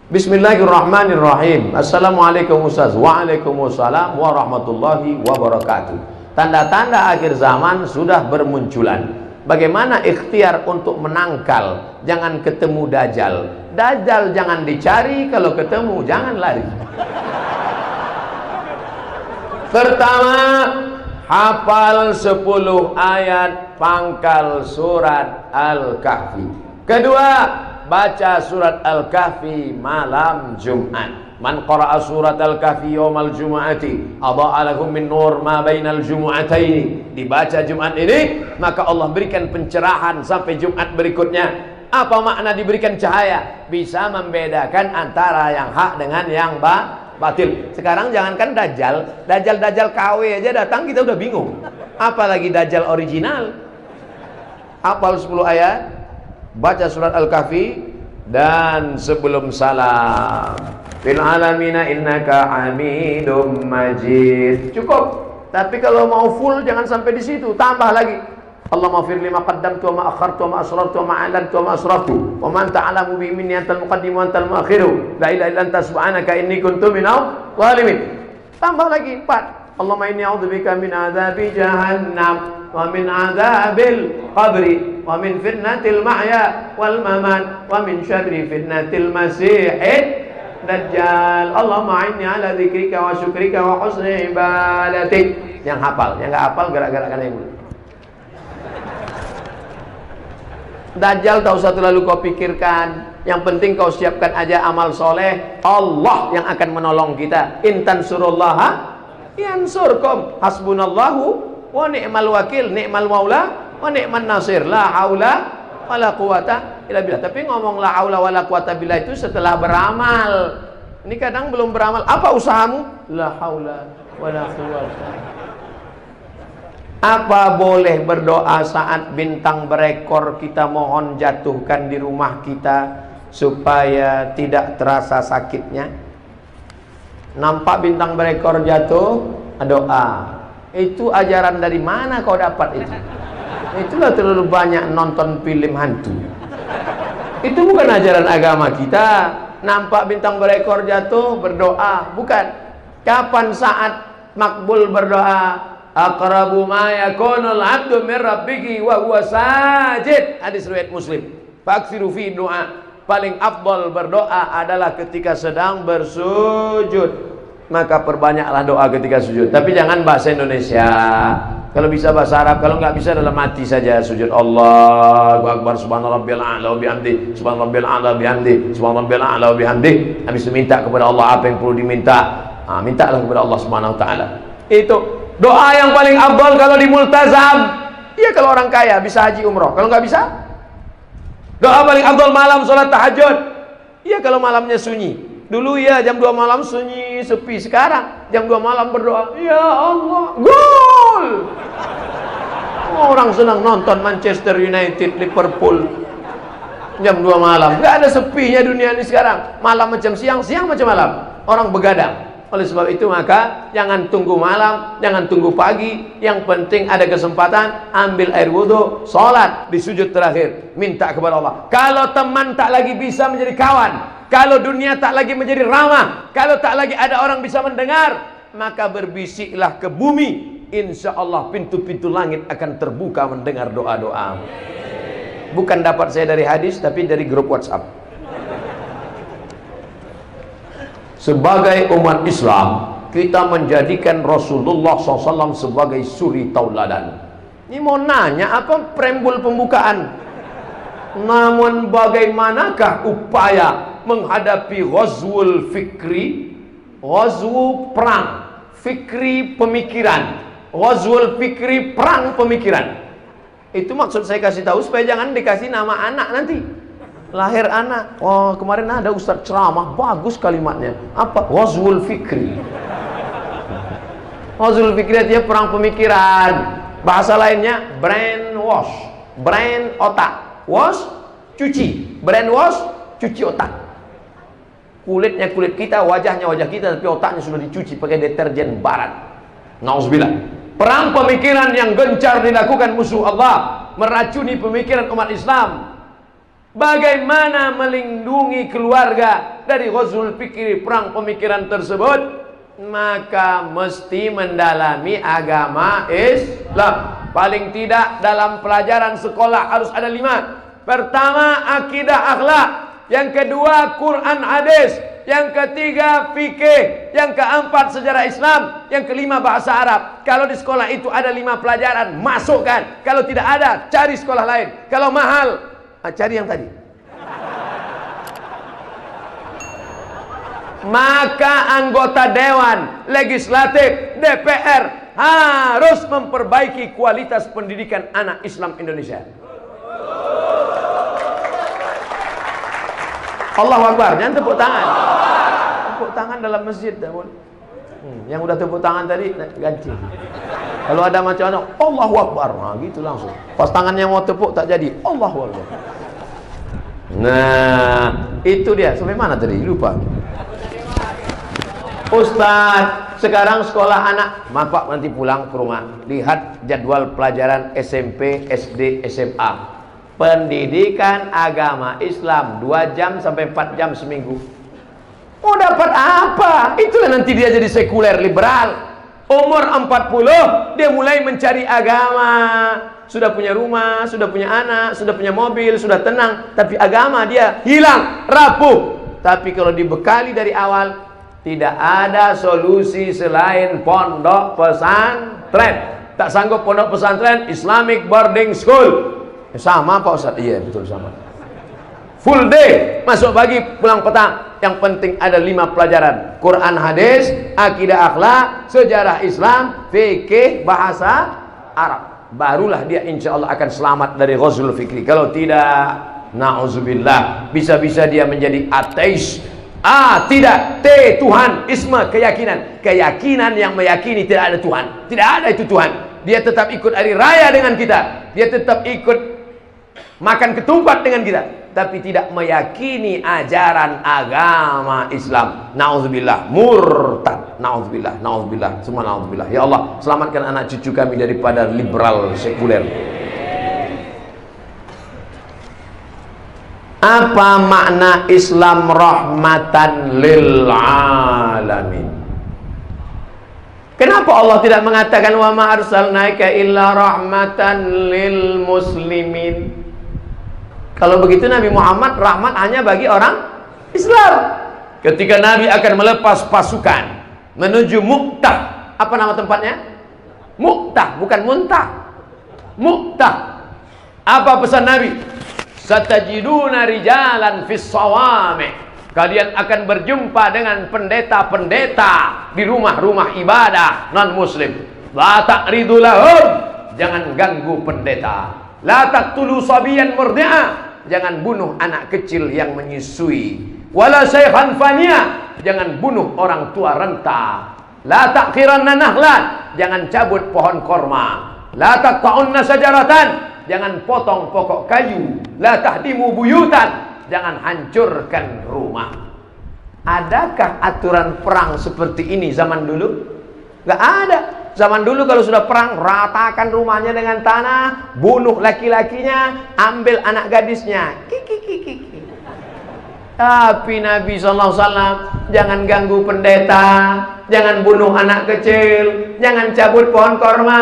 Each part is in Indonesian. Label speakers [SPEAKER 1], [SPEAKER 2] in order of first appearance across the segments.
[SPEAKER 1] Bismillahirrahmanirrahim. Assalamualaikum Ustaz. Waalaikumsalam warahmatullahi wabarakatuh. Tanda-tanda akhir zaman sudah bermunculan. Bagaimana ikhtiar untuk menangkal? Jangan ketemu Dajjal. Dajjal jangan dicari, kalau ketemu jangan lari. Pertama, hafal 10 ayat pangkal surat Al-Kahfi. Kedua, baca surat Al-Kahfi malam Jumat. Man qara'a surat Al-Kahfi yawmal jumu'ati adha'a lahu min nur ma bainal jumu'ataini. Dibaca Jumat ini, maka Allah berikan pencerahan sampai Jumat berikutnya. Apa makna diberikan cahaya? Bisa membedakan antara yang hak dengan yang batil. Sekarang jangankan Dajjal KW aja datang kita udah bingung. Apalagi Dajjal original. Hafal 10 ayat, baca surat Al-Kahfi, dan sebelum salam, fil alamina innaka hamidum majid. Cukup. Tapi kalau mau full jangan sampai di situ, tambah lagi. Allahumma fir lima qaddamtu wa ma akhartu wa ma asrartu wa ma a'lantu wa ma asraftu wa man ta'lamu bi minni antal muqaddim wa antal muakhiru la ilaha illa anta subhanaka inni kuntu minadh dhalimin. Tambah lagi 4. Allahumma inni a'udzubika min adzabi jahannam wa min adzabil qabri wa min fitnatil mahya wal mamat wa min syarri fitnatil masiihid dajjal. Allahumma inni ala dzikrika wa syukrika wa husni ibadatik. Yang hafal, yang enggak hafal gerak-gerakan yang dulu. Dajjal tak usah terlalu kau pikirkan. Yang penting kau siapkan aja amal soleh. Allah yang akan menolong kita. Intan surullaha yansurkum. Hasbunallahu wa ni'mal wakil. Ni'mal maula wa ni'man nasir. La haula wa la quwata illa billah. Tapi ngomong la haula wa la quwata billah itu setelah beramal. Ini kadang belum beramal. Apa usahamu? La haula wa la quwata. Apa boleh berdoa saat bintang berekor kita mohon jatuhkan di rumah kita supaya tidak terasa sakitnya? Nampak bintang berekor jatuh, doa. Itu ajaran dari mana kau dapat itu? Itulah terlalu banyak nonton film hantu. Itu bukan ajaran agama kita. Nampak bintang berekor jatuh, berdoa. Bukan. Kapan saat makbul berdoa? Aqrabu ma yakunul 'abdu min rabbih wa huwa sajid. Hadis riwayat Muslim. Faksiru fi doa. Paling afdal berdoa adalah ketika sedang bersujud. Maka perbanyaklah doa ketika sujud. Tapi jangan bahasa Indonesia. Kalau bisa bahasa Arab, kalau nggak bisa dalam hati saja sujud. Allahu akbar, subhanarabbiyal a'la wa bihamdi, subhanarabbiyal a'la wa bihamdi, subhanarabbiyal a'la wa bihamdi. Habis itu minta kepada Allah apa yang perlu diminta. Mintalah kepada Allah Subhanahu wa taala. Itu doa yang paling afdal kalau di multazam. Iya, kalau orang kaya bisa haji umroh. Kalau nggak bisa, doa paling afdal malam sholat tahajud. Iya, kalau malamnya sunyi. Dulu ya jam 2 malam sunyi sepi. Sekarang jam 2 malam berdoa, ya Allah, gol. Orang senang nonton Manchester United, Liverpool jam 2 malam. Nggak ada sepinya dunia ini sekarang. Malam macam siang, siang macam malam. Orang begadang. Oleh sebab itu maka jangan tunggu malam, jangan tunggu pagi. Yang penting ada kesempatan, ambil air wudhu, sholat di sujud terakhir, minta kepada Allah. Kalau teman tak lagi bisa menjadi kawan, kalau dunia tak lagi menjadi ramah, kalau tak lagi ada orang bisa mendengar, maka berbisiklah ke bumi. Insya Allah pintu-pintu langit akan terbuka mendengar doa-doa. Bukan dapat saya dari hadis, tapi dari grup WhatsApp. Sebagai umat Islam, kita menjadikan Rasulullah SAW sebagai suri tauladan. Ini mau nanya apa preambul pembukaan? Namun bagaimanakah upaya menghadapi ghazwul fikri? Ghazwu perang, fikri pemikiran. Ghazwul fikri perang pemikiran. Itu maksud saya kasih tahu supaya jangan dikasih nama anak nanti. Lahir anak, oh kemarin ada ustaz ceramah, bagus kalimatnya. Apa? Ghazwul fikri. Ghazwul fikri artinya perang pemikiran. Bahasa lainnya brainwash, brain otak, wash cuci, brainwash cuci otak. Kulitnya kulit kita, wajahnya wajah kita, tapi otaknya sudah dicuci pakai deterjen barat. Nauzubillah. Perang pemikiran yang gencar dilakukan musuh Allah, meracuni pemikiran umat Islam. Bagaimana melindungi keluarga dari ghazwul fikri, perang pemikiran tersebut? Maka mesti mendalami agama Islam. Paling tidak dalam pelajaran sekolah harus ada 5. Pertama, akidah akhlak. Yang kedua, Quran hadis. Yang ketiga, fikih. Yang keempat, sejarah Islam. Yang kelima, bahasa Arab. Kalau di sekolah itu ada 5 pelajaran, masukkan. Kalau tidak ada, cari sekolah lain. Kalau mahal, cari yang tadi. Maka anggota dewan, legislatif, DPR harus memperbaiki kualitas pendidikan anak Islam Indonesia. Allahu Akbar, jangan tepuk tangan. Tepuk tangan dalam masjid dah boleh. Yang udah tepuk tangan tadi ganti. Kalau ada macam-macam, Allahu Akbar, nah gitu langsung. Pas tangannya mau tepuk tak jadi, Allahu Akbar. Nah, itu dia. Sampai mana tadi? Lupa. Ustaz, sekarang sekolah anak, maaf Pak, nanti pulang ke rumah, lihat jadwal pelajaran SMP, SD, SMA. Pendidikan agama Islam 2 jam sampai 4 jam seminggu. Mau dapat apa? Itulah nanti dia jadi sekuler liberal. Umur 40 dia mulai mencari agama. Sudah punya rumah, sudah punya anak, sudah punya mobil, sudah tenang, tapi agama dia hilang, rapuh. Tapi kalau dibekali dari awal, tidak ada solusi selain pondok pesantren. Tak sanggup pondok pesantren, Islamic boarding school. Sama Pak Ustaz? Iya betul sama. Full day, masuk pagi, pulang petang. Yang penting ada 5 pelajaran: Quran hadis, akidah akhlak, sejarah Islam, fikih, bahasa Arab. Barulah dia insya Allah akan selamat dari ghazwul fikri. Kalau tidak, na'udzubillah, bisa-bisa dia menjadi ateis. Tidak, Tuhan, isma, keyakinan. Keyakinan yang meyakini tidak ada Tuhan. Tidak ada itu Tuhan. Dia tetap ikut hari raya dengan kita. Dia tetap ikut makan ketupat dengan kita, tapi tidak meyakini ajaran agama Islam. Na'udzubillah, murtad. Na'udzubillah, na'udzubillah, semua na'udzubillah. Ya Allah, selamatkan anak cucu kami daripada liberal sekuler. Apa makna Islam rahmatan lil alamin? Kenapa Allah tidak mengatakan wa ma arsalnaka illa rahmatan lil muslimin? Kalau begitu Nabi Muhammad rahmat hanya bagi orang Islam. Ketika Nabi akan melepas pasukan menuju Mu'tah, apa nama tempatnya? Mu'tah, bukan Muntah. Mu'tah. Apa pesan Nabi? Satajiduna rijalan fis sawami'. Kalian akan berjumpa dengan pendeta-pendeta di rumah-rumah ibadah non-muslim. La ta'ridu lahum, jangan ganggu pendeta. La taqtulu sabiyan murdi'a, jangan bunuh anak kecil yang menyusui. Wala syaikhan faniya, jangan bunuh orang tua renta. La taqiranna nahlan, jangan cabut pohon korma. La taqta'unna sajaratan, jangan potong pokok kayu. La tahdimu buyutan, jangan hancurkan rumah. Adakah aturan perang seperti ini zaman dulu? Gak ada. Zaman dulu kalau sudah perang, ratakan rumahnya dengan tanah, bunuh laki-lakinya, ambil anak gadisnya. Kiki. Tapi Nabi SAW, jangan ganggu pendeta, jangan bunuh anak kecil, jangan cabut pohon korma,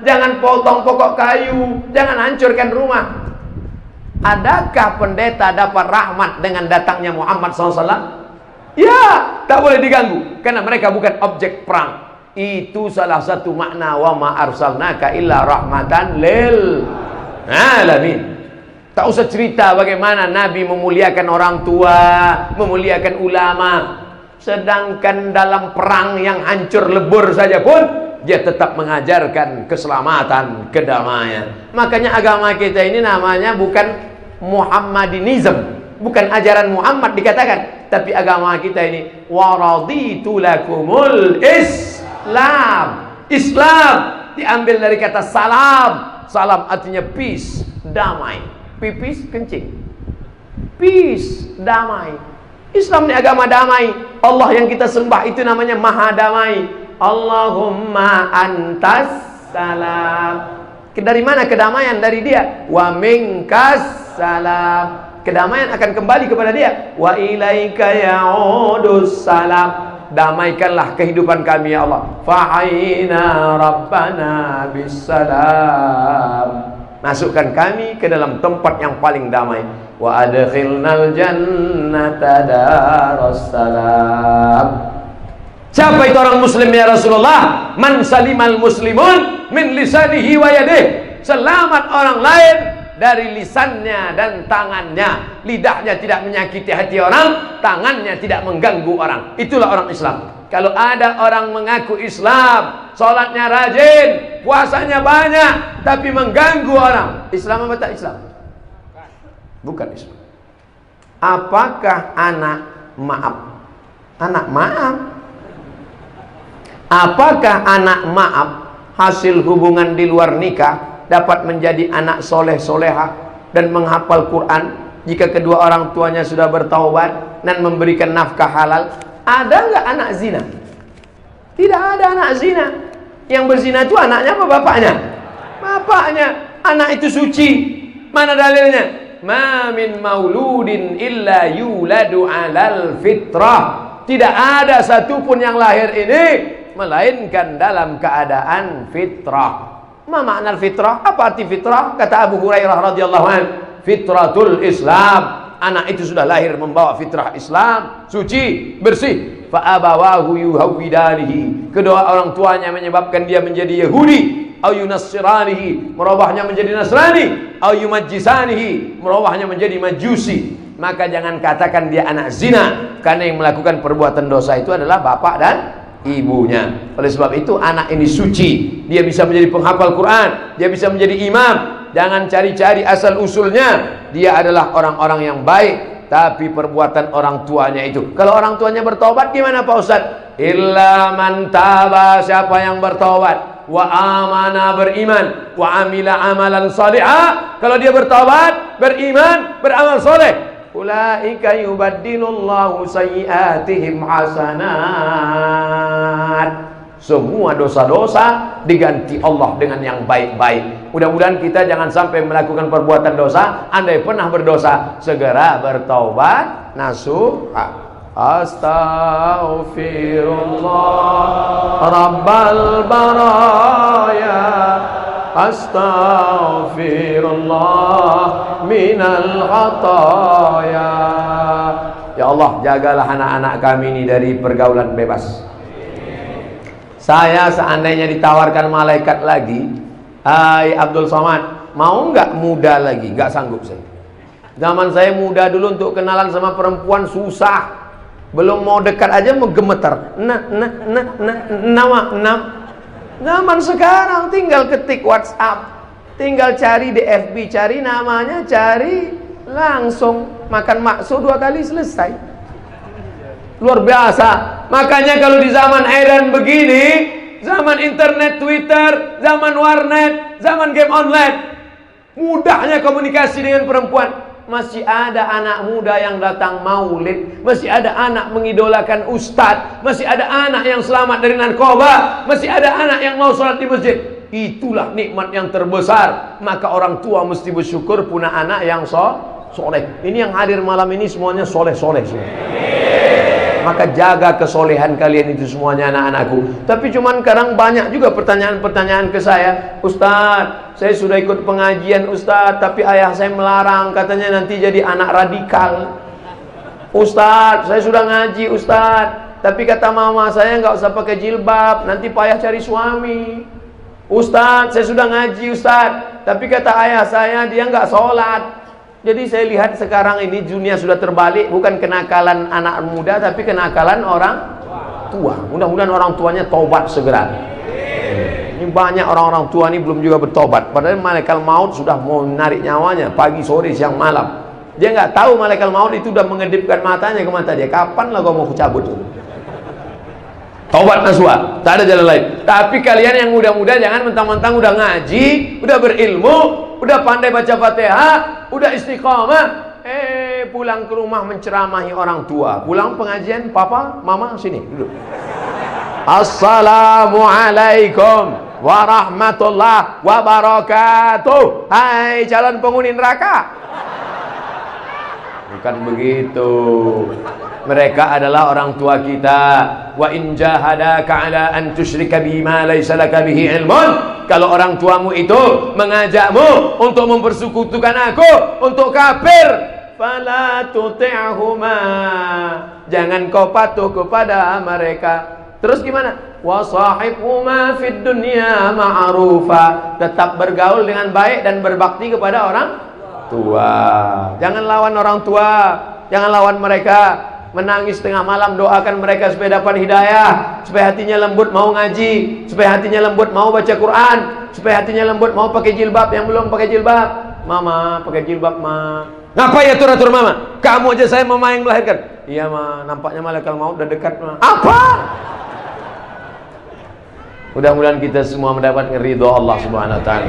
[SPEAKER 1] jangan potong pokok kayu, jangan hancurkan rumah. Adakah pendeta dapat rahmat dengan datangnya Muhammad SAW? Ya, tak boleh diganggu, karena mereka bukan objek perang. Itu salah satu makna wa ma arsalnaka illa rahmatan lil alamin. Tak usah cerita bagaimana Nabi memuliakan orang tua, memuliakan ulama. Sedangkan dalam perang yang hancur lebur saja pun dia tetap mengajarkan keselamatan, kedamaian. Makanya agama kita ini namanya bukan Muhammadinism, bukan ajaran Muhammad dikatakan, tapi agama kita ini waraditu lakumul Islam diambil dari kata salam. Salam artinya peace, damai. Pipis kencing. Peace, damai. Islam ini agama damai. Allah yang kita sembah itu namanya Maha Damai. Allahumma antas salam. Dari mana kedamaian? Dari Dia. Wa minkas salam. kedamaian akan kembali kepada dia. Wa ilaika ya'udus salam. Damaikanlah kehidupan kami ya Allah. Fa'ina rabbana bisalam. Masukkan kami ke dalam tempat yang paling damai. Wa adkhilnal jannata darussalam. Siapa itu orang muslim ya Rasulullah? Man salimal muslimun min lisanihi wa yadihi. Selamat orang lain dari lisannya dan tangannya. Lidahnya tidak menyakiti hati orang, tangannya tidak mengganggu orang. Itulah orang Islam. Kalau ada orang mengaku Islam, sholatnya rajin, puasanya banyak, tapi mengganggu orang, Islam apa tak Islam? Bukan Islam. Apakah anak maaf? Anak maaf? Apakah anak maaf hasil hubungan di luar nikah dapat menjadi anak soleh soleha dan menghafal Quran jika kedua orang tuanya sudah bertaubat dan memberikan nafkah halal? Ada nggak anak zina? Tidak ada anak zina. Yang berzina itu anaknya apa bapaknya? Bapaknya. Anak itu suci. Mana dalilnya? Ma min mauludin illa yuladu alal fitrah. Tidak ada satupun yang lahir ini melainkan dalam keadaan fitrah. Ma makna fitrah? Apa arti fitrah? Kata Abu Hurairah radhiyallahu anhu, fitratul Islam. Anak itu sudah lahir membawa fitrah Islam, suci, bersih. Fa abawahu yuhawwidanihi. Kedua orang tuanya menyebabkan dia menjadi Yahudi, au yunassiranihi, merubahnya menjadi Nasrani, au yumajjisanihi, merubahnya menjadi Majusi. Maka jangan katakan dia anak zina, karena yang melakukan perbuatan dosa itu adalah bapak dan ibunya. Oleh sebab itu anak ini suci. Dia bisa menjadi penghafal Quran, dia bisa menjadi imam. Jangan cari-cari asal usulnya. Dia adalah orang-orang yang baik, tapi perbuatan orang tuanya itu. Kalau orang tuanya bertobat gimana Pak Ustaz? Illa man taba, siapa yang bertobat, wa amana, beriman, wa amila amalan salihah. Kalau dia bertobat, beriman, beramal soleh, ulaika yubaddilullahu sayyiatihim hasanat. Semua dosa-dosa diganti Allah dengan yang baik-baik. Mudah-mudahan kita jangan sampai melakukan perbuatan dosa. Andai pernah berdosa, segera bertaubat nasuha. Astaghfirullah Rabbal baraya, astaghfirullah minal khataya. Ya Allah, jagalah anak-anak kami ini dari pergaulan bebas. Saya seandainya ditawarkan malaikat lagi, hai Abdul Somad, mau nggak muda lagi? Nggak sanggup saya. Zaman saya muda dulu, untuk kenalan sama perempuan susah. Belum mau dekat aja mau gemeter. Nama. Zaman sekarang tinggal ketik WhatsApp, tinggal cari di FB, cari namanya, cari langsung makan bakso 2 kali selesai. Luar biasa. Makanya kalau di zaman edan begini, zaman internet, Twitter, zaman warnet, zaman game online, mudahnya komunikasi dengan perempuan, masih ada anak muda yang datang maulid, masih ada anak mengidolakan ustadz, masih ada anak yang selamat dari narkoba, masih ada anak yang mau sholat di masjid. Itulah nikmat yang terbesar. Maka orang tua mesti bersyukur punya anak yang soleh. Ini yang hadir malam ini semuanya soleh-soleh semua. Maka jaga kesolehan kalian itu semuanya anak-anakku. Tapi cuman sekarang banyak juga pertanyaan-pertanyaan ke saya. Ustadz, saya sudah ikut pengajian Ustadz, tapi ayah saya melarang, katanya nanti jadi anak radikal. Ustadz, saya sudah ngaji Ustadz, tapi kata mama saya nggak usah pakai jilbab, nanti payah cari suami. Ustadz, saya sudah ngaji Ustadz, tapi kata ayah saya dia nggak sholat. Jadi saya lihat sekarang ini dunia sudah terbalik, bukan kenakalan anak muda, tapi kenakalan orang tua. Mudah-mudahan orang tuanya taubat segera. Ini banyak orang-orang tua ini belum juga bertobat. Padahal malaikat maut sudah mau menarik nyawanya pagi, sore, siang, malam. Dia nggak tahu malaikat maut itu sudah mengedipkan matanya ke mata dia. Kapan lah kau mau kucabut? Taubat nasuha, tak ada jalan lain. Tapi kalian yang muda-muda jangan mentang-mentang udah ngaji, udah berilmu, udah pandai baca Fatihah, udah istiqamah, pulang ke rumah menceramahi orang tua. Pulang pengajian, papa, mama sini duduk. Assalamualaikum warahmatullahi wabarakatuh. Hai calon penghuni neraka. Bukan begitu. Mereka adalah orang tua kita. Wa in jahadaka ala an tusyrika bima laysa laka bihi ilmun. Kalau orang tuamu itu mengajakmu untuk mempersekutukan aku, untuk kafir, fala tuti'huma. Jangan kau patuh kepada mereka. Terus gimana? Wa sahibhuma fid dunya ma'rufa. Tetap bergaul dengan baik dan berbakti kepada orang tua. Jangan lawan orang tua, jangan lawan mereka. Menangis tengah malam, doakan mereka supaya dapat hidayah, supaya hatinya lembut mau ngaji, supaya hatinya lembut mau baca Quran, supaya hatinya lembut mau pakai jilbab yang belum pakai jilbab. Mama, pakai jilbab, ma. Ngapain atur-atur mama? Kamu aja saya mama yang melahirkan. Iya, ma, nampaknya malaikat maut udah dekat, ma. Apa? Mudah-mudahan kita semua mendapat ridho Allah Subhanahu wa taala.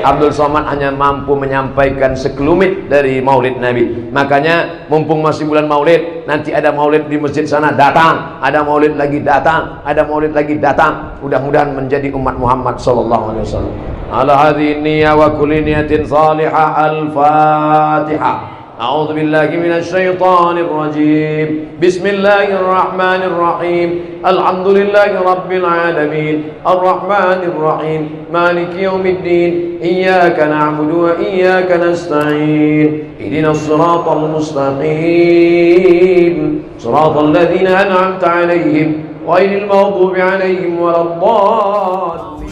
[SPEAKER 1] Abdul Somad hanya mampu menyampaikan sekelumit dari maulid Nabi. Makanya mumpung masih bulan maulid, nanti ada maulid di masjid sana, datang. Ada maulid lagi, datang. Ada maulid lagi, datang. Mudah-mudahan menjadi umat Muhammad sallallahu alaihi wasallam. Ala hadhihi niyyah wa kulli niyatin salihah. Al-Fatihah. أعوذ بالله من الشيطان الرجيم بسم الله الرحمن الرحيم الحمد لله رب العالمين الرحمن الرحيم مالك يوم الدين إياك نعبد وإياك نستعين اهدنا الصراط المستقيم صراط الذين أنعمت عليهم غير المغضوب عليهم ولا الضالين.